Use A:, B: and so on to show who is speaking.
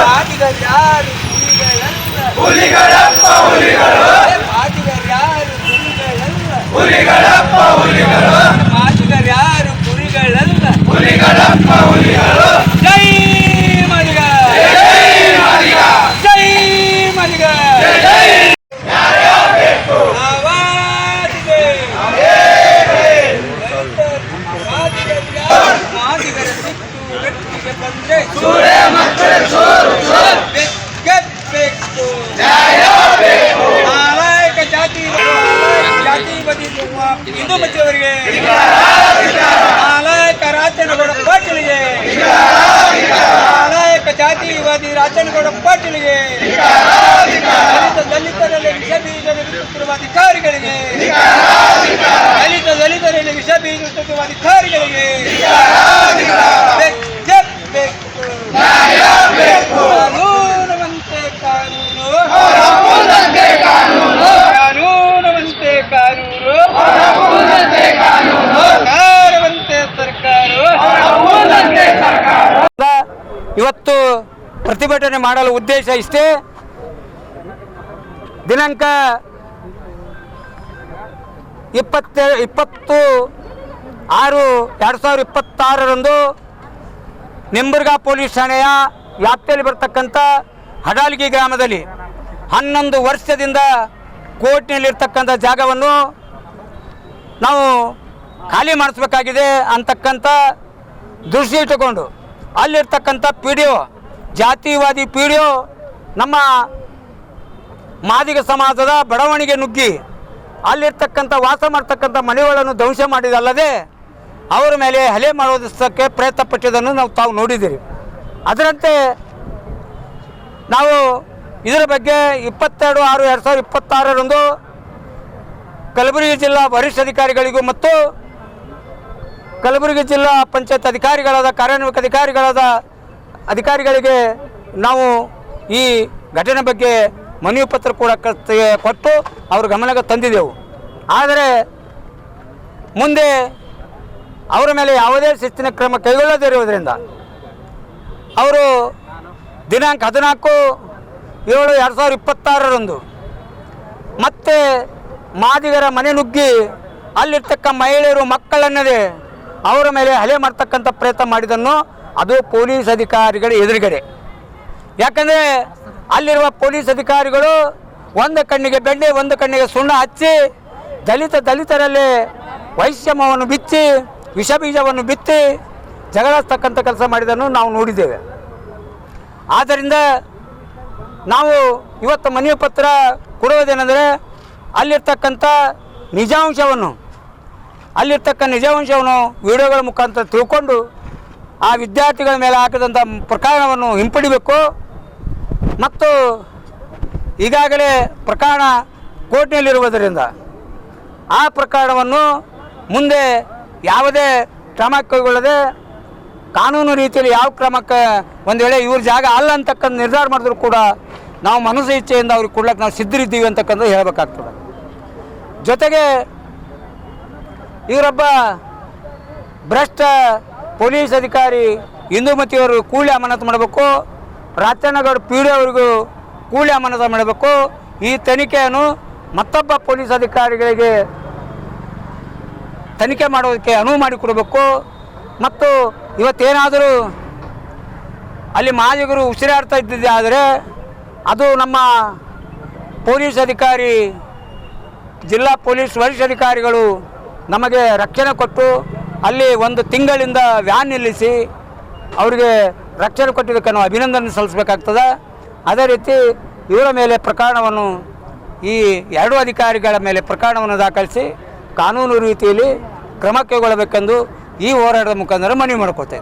A: ಮಾದಿಗರ್ಯಾರು
B: ಹುಲಿಗಳಪ್ಪ ಹುಲಿಗಳು,
A: ಮಾದಿಗರ್ಯಾರು ಹುಲಿಗಳಲ್ಲ,
B: ಹುಲಿಗಳಪ್ಪ ಹುಲಿಗಳು,
A: ಮಾದಿಗರ್ಯಾರು ಹುಲಿಗಳಲ್ಲ,
B: ಹುಲಿಗಳಪ್ಪ ಹುಲಿಗಳು.
A: ಜೈ ಮಾದಿಗ,
B: ಜೈ ಮಾದಿಗ,
A: ಜೈ ಮಾದಿಗ,
B: ಜೈ ನ್ಯಾಯ ಬೇಕು,
A: ಆವಾಜಿಗೆ ಮಾದಿಗರ ಸಿಟ್ಟು ಗಟ್ಟಿಗೆ ಬಂದ್ರೆ
B: ಸೂಳೆ ಮಕ್ಕಳ ಚೋರು ಚೋರು,
A: ಗೆದ್ಬೇಕು.
B: ನ್ಯಾಯ ಬೇಕು,
A: ನಾಲಾಯಕ ಜಾತಿ ಬದಿ ಹಿಂದೂ ಮಧ್ಯದವರಿಗೆ, ನಾಲಾಯಕ ರಾಜನಗೌಡ ಪಾಟೀಲ್ಗೆ, ನಾಲಾಯಕ ಜಾತಿವಾದಿ ರಾಜನಗೌಡ ಪಾಟೀಲ್ಗೆ, ದಲಿತರಲ್ಲಿ ವಿಷ ಬೀಜ ಬಿತ್ತುತ್ತಿರುವ ಅಧಿಕಾರಿಗಳಿಗೆ, ದಲಿತರಲ್ಲಿ ವಿಷ ಬೀಜ ಬಿತ್ತುತ್ತಿರುವ ಅಧಿಕಾರಿಗಳಿಗೆ
B: ನ್ಯಾಯ ಬೇಕು,
A: ಕಾನೂನವಂತೆ ಕಾನೂನು,
B: ಅವರ ಮುಂದಂತೆ ಕಾನೂನು,
A: ಕಾನೂನವಂತೆ ಕಾನೂನು,
B: ಅವರ ಮುಂದಂತೆ ಕಾನೂನು,
A: ಸರ್ಕಾರವಂತೆ ಸರ್ಕಾರ.
B: ಅವರ ಮುಂದಂತೆ ಸರ್ಕಾರ.
C: ಇವತ್ತು ಪ್ರತಿಭಟನೆ ಮಾಡಲು ಉದ್ದೇಶ ಇಷ್ಟೇ. ದಿನಾಂಕ 20/6/2026 ನಿಂಬರ್ಗಾ ಪೊಲೀಸ್ ಠಾಣೆಯ ವ್ಯಾಪ್ತಿಯಲ್ಲಿ ಬರ್ತಕ್ಕಂಥ ಹಡಾಲ್ಗಿ ಗ್ರಾಮದಲ್ಲಿ 11 ವರ್ಷದಿಂದ ಕೋರ್ಟ್ನಲ್ಲಿರ್ತಕ್ಕಂಥ ಜಾಗವನ್ನು ನಾವು ಖಾಲಿ ಮಾಡಿಸ್ಬೇಕಾಗಿದೆ ಅಂತಕ್ಕಂಥ ದೃಷ್ಟಿ ಇಟ್ಟುಕೊಂಡು ಅಲ್ಲಿರ್ತಕ್ಕಂಥ ಪಿ ಡಿ ಒ, ಜಾತಿವಾದಿ ಪಿ ಡಿ ಒ ನಮ್ಮ ಮಾದಿಗ ಸಮಾಜದ ಬಡವಣಿಗೆ ನುಗ್ಗಿ ಅಲ್ಲಿರ್ತಕ್ಕಂಥ ವಾಸ ಮಾಡ್ತಕ್ಕಂಥ ಮನೆಗಳನ್ನು ಧ್ವಂಸ ಮಾಡಿದಲ್ಲದೆ ಅವರ ಮೇಲೆ ಹಲ್ಲೆ ಮಾಡೋದಕ್ಕೆ ಪ್ರಯತ್ನ ಪಟ್ಟಿದ್ದನ್ನು ತಾವು ನೋಡಿದ್ದೀರಿ. ಅದರಂತೆ ನಾವು ಇದರ ಬಗ್ಗೆ 22/6/2026 ಕಲಬುರಗಿ ಜಿಲ್ಲಾ ವರಿಷ್ಠ ಅಧಿಕಾರಿಗಳಿಗೂ ಮತ್ತು ಕಲಬುರಗಿ ಜಿಲ್ಲಾ ಪಂಚಾಯತ್ ಅಧಿಕಾರಿಗಳಾದ ಕಾರ್ಯನಿರ್ವಾಹಕ ಅಧಿಕಾರಿಗಳಿಗೆ ನಾವು ಈ ಘಟನೆ ಬಗ್ಗೆ ಮನವಿ ಪತ್ರ ಕೂಡ ಕೊಟ್ಟು ಅವ್ರ ಗಮನಕ್ಕೆ ತಂದಿದ್ದೆವು. ಆದರೆ ಮುಂದೆ ಅವರ ಮೇಲೆ ಯಾವುದೇ ಶಿಸ್ತಿನ ಕ್ರಮ ಕೈಗೊಳ್ಳದಿರುವುದರಿಂದ ಅವರು ದಿನಾಂಕ 14/7/2026 ಮತ್ತೆ ಮಾದಿಗರ ಮನೆ ನುಗ್ಗಿ ಅಲ್ಲಿರ್ತಕ್ಕ ಮಹಿಳೆಯರು ಮಕ್ಕಳನ್ನದೇ ಅವರ ಮೇಲೆ ಹಲ್ಲೆ ಮಾಡ್ತಕ್ಕಂಥ ಪ್ರಯತ್ನ ಮಾಡಿದ್ದನ್ನು ಅದು ಪೊಲೀಸ್ ಅಧಿಕಾರಿಗಳ ಎದುರುಗಡೆ. ಯಾಕಂದರೆ ಅಲ್ಲಿರುವ ಪೊಲೀಸ್ ಅಧಿಕಾರಿಗಳು ಒಂದು ಕಣ್ಣಿಗೆ ಬೆಣ್ಣೆ ಒಂದು ಕಣ್ಣಿಗೆ ಸುಣ್ಣ ಹಚ್ಚಿ ದಲಿತರಲ್ಲಿ ವೈಷಮ್ಯವನ್ನು ಬಿಚ್ಚಿ ವಿಷ ಬೀಜವನ್ನು ಬಿತ್ತಿ ಜಗಳಸ್ತಕ್ಕಂಥ ಕೆಲಸ ಮಾಡಿದ್ದನ್ನು ನಾವು ನೋಡಿದ್ದೇವೆ. ಆದ್ದರಿಂದ ನಾವು ಇವತ್ತು ಮನವಿ ಪತ್ರ ಕೊಡುವುದೇನೆಂದರೆ ಅಲ್ಲಿರ್ತಕ್ಕಂಥ ನಿಜಾಂಶವನ್ನು ವಿಡಿಯೋಗಳ ಮುಖಾಂತರ ತಿಳ್ಕೊಂಡು ಆ ವಿದ್ಯಾರ್ಥಿಗಳ ಮೇಲೆ ಹಾಕಿದಂಥ ಪ್ರಕರಣವನ್ನು ಹಿಂಪಡಿಬೇಕು ಮತ್ತು ಈಗಾಗಲೇ ಪ್ರಕರಣ ಕೋರ್ಟ್ನಲ್ಲಿರುವುದರಿಂದ ಆ ಪ್ರಕರಣವನ್ನು ಮುಂದೆ ಯಾವುದೇ ಕ್ರಮ ಕೈಗೊಳ್ಳದೆ ಕಾನೂನು ರೀತಿಯಲ್ಲಿ ಯಾವ ಕ್ರಮಕ್ಕೆ ಒಂದು ವೇಳೆ ಇವ್ರ ಜಾಗ ಅಲ್ಲ ಅಂತಕ್ಕಂಥ ನಿರ್ಧಾರ ಮಾಡಿದ್ರು ಕೂಡ ನಾವು ಮನಸ್ಸು ಇಚ್ಛೆಯಿಂದ ಅವ್ರಿಗೆ ಕೊಡ್ಲಿಕ್ಕೆ ನಾವು ಸಿದ್ಧರಿದ್ದೀವಿ ಅಂತಕ್ಕಂಥ ಹೇಳಬೇಕಾಗ್ತದೆ. ಜೊತೆಗೆ ಇವರೊಬ್ಬ ಭ್ರಷ್ಟ ಪೊಲೀಸ್ ಅಧಿಕಾರಿ ಇಂದುಮತಿಯವರು ಕೂಲಿ ಅಮಾನತು ಮಾಡಬೇಕು, ರಾಚನಗೌಡ ಪಿ ಡಿ ಅವರಿಗೂ ಕೂಲಿ ಅಮಾನತು ಮಾಡಬೇಕು. ಈ ತನಿಖೆಯನ್ನು ಮತ್ತೊಬ್ಬ ಪೊಲೀಸ್ ಅಧಿಕಾರಿಗಳಿಗೆ ತನಿಖೆ ಮಾಡೋದಕ್ಕೆ ಅನುವು ಮಾಡಿಕೊಡಬೇಕು. ಮತ್ತು ಇವತ್ತೇನಾದರೂ ಅಲ್ಲಿ ಮಾದಿಗರು ಉಸಿರಾಡ್ತಾ ಇದ್ದಿದ್ದೆ ಆದರೆ ಅದು ನಮ್ಮ ಪೊಲೀಸ್ ಅಧಿಕಾರಿ, ಜಿಲ್ಲಾ ಪೊಲೀಸ್ ವರಿಷ್ಠಾಧಿಕಾರಿಗಳು ನಮಗೆ ರಕ್ಷಣೆ ಕೊಟ್ಟು ಅಲ್ಲಿ 1 ತಿಂಗಳಿಂದ ವ್ಯಾನ್ ನಿಲ್ಲಿಸಿ ಅವರಿಗೆ ರಕ್ಷಣೆ ಕೊಟ್ಟಿದ್ದಕ್ಕೆ ನಾವು ಅಭಿನಂದನೆ ಸಲ್ಲಿಸಬೇಕಾಗ್ತದೆ. ಅದೇ ರೀತಿ ಇವರ ಮೇಲೆ ಪ್ರಕರಣವನ್ನು ಈ 2 ಅಧಿಕಾರಿಗಳ ಮೇಲೆ ಪ್ರಕರಣವನ್ನು ದಾಖಲಿಸಿ ಕಾನೂನು ರೀತಿಯಲ್ಲಿ ಕ್ರಮ ಕೈಗೊಳ್ಳಬೇಕೆಂದು ಈ ಹೋರಾಟದ ಮುಖಾಂತರ ಮನವಿ ಮಾಡ್ಕೊಳ್ತೇವೆ.